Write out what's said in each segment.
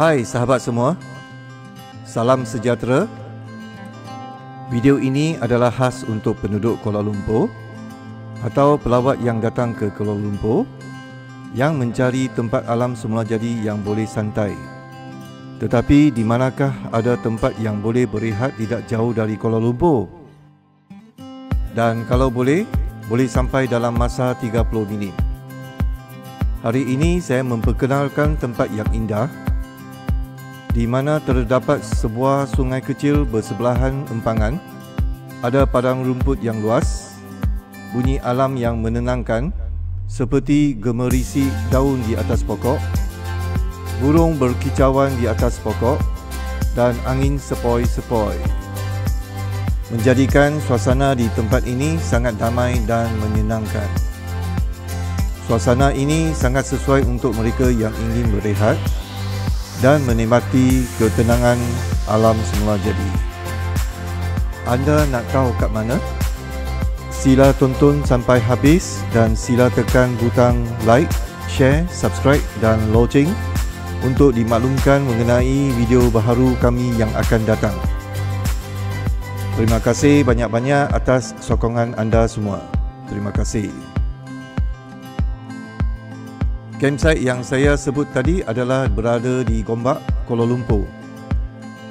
Hai sahabat semua, salam sejahtera. Video ini adalah khas untuk penduduk Kuala Lumpur atau pelawat yang datang ke Kuala Lumpur yang mencari tempat alam semula jadi yang boleh santai. Tetapi di manakah ada tempat yang boleh berehat tidak jauh dari Kuala Lumpur? Dan kalau boleh sampai dalam masa 30 minit. Hari ini saya memperkenalkan tempat yang indah di mana terdapat sebuah sungai kecil bersebelahan empangan, ada padang rumput yang luas, bunyi alam yang menenangkan seperti gemerisi daun di atas pokok, burung berkicauan di atas pokok dan angin sepoi-sepoi, menjadikan suasana di tempat ini sangat damai dan menyenangkan. Suasana ini sangat sesuai untuk mereka yang ingin berehat dan menikmati ketenangan alam semula jadi. Anda nak tahu kat mana? Sila tonton sampai habis dan sila tekan butang like, share, subscribe dan loceng untuk dimaklumkan mengenai video baharu kami yang akan datang. Terima kasih banyak-banyak atas sokongan anda semua. Terima kasih. Campsite yang saya sebut tadi adalah berada di Gombak, Kuala Lumpur.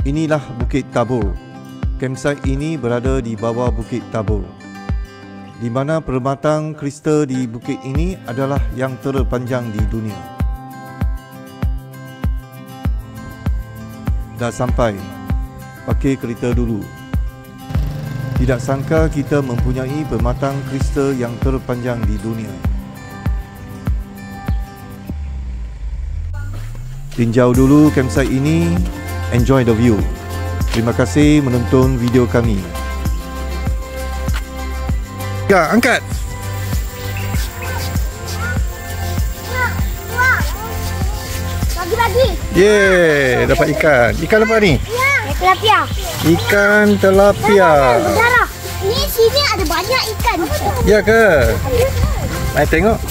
Inilah Bukit Tabur. Campsite ini berada di bawah Bukit Tabur, di mana permatang kristal di bukit ini adalah yang terpanjang di dunia. Dah sampai, pakai kereta dulu. Tidak sangka kita mempunyai permatang kristal yang terpanjang di dunia. Tinjau dulu campsite ini, enjoy the view. Terima kasih menonton video kami. Ya, angkat. Bagi-bagi. Yeay, dapat ikan. Ikan apa ni? Tilapia. Ikan tilapia. Berdarah. Ni sini ada banyak ikan. Ya ke? Mari tengok.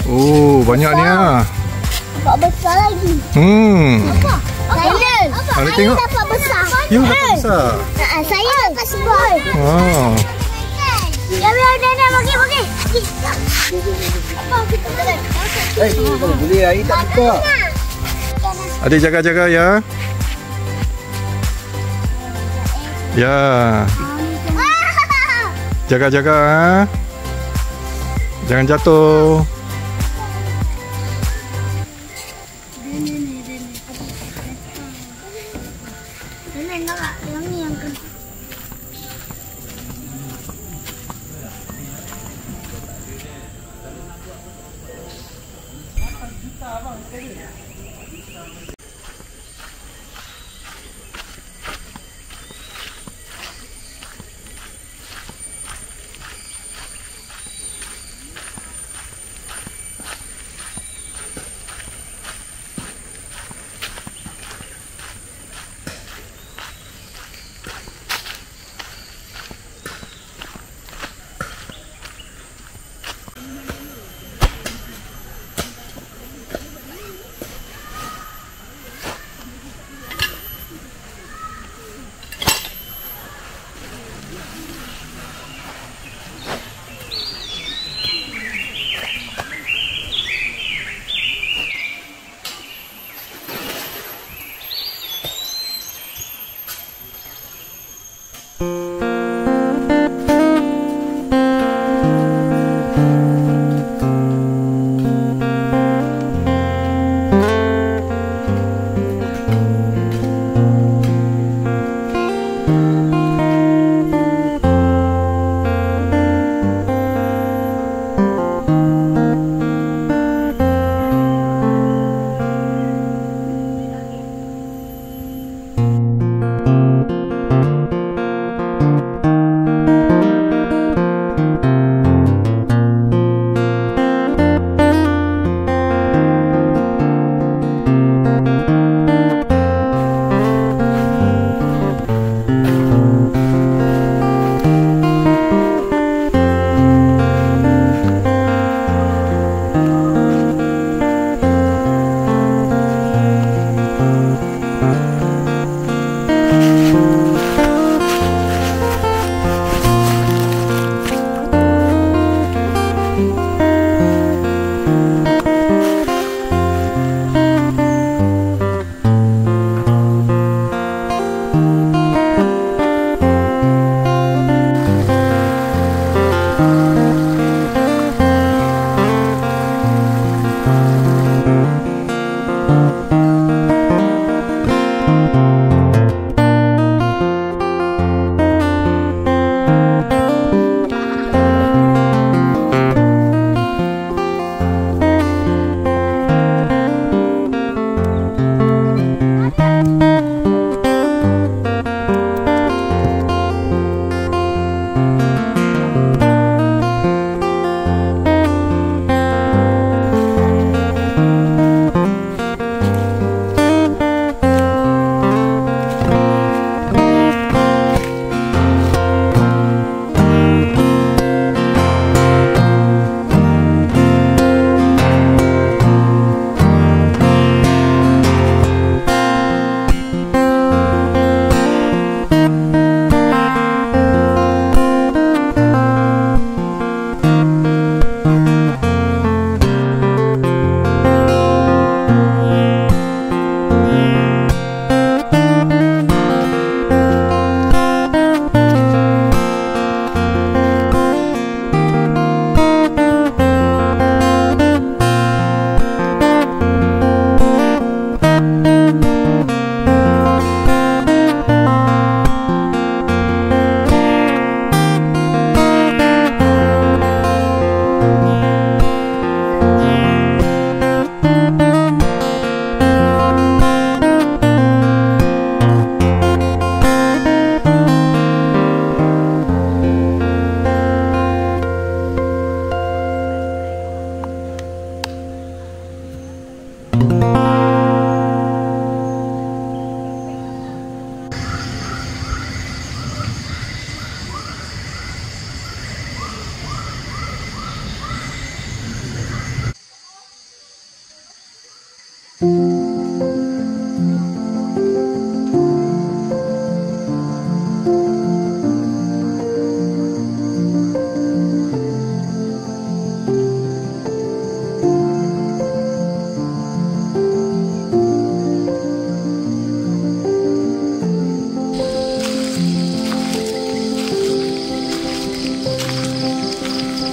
Oh, banyak ni ah. Dapat besar lagi. Apa? Saya. Mari tengok. Dapat besar. You dapat besar. Saya kasih boy. Oh. Ya biar nenek bagi. Apa kita boleh? Boleh air tak buka. Adik jaga-jaga ya. Ya. Jaga-jaga ah. Jangan jatuh. Nenek nak yang ni yang kan.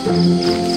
Nenek.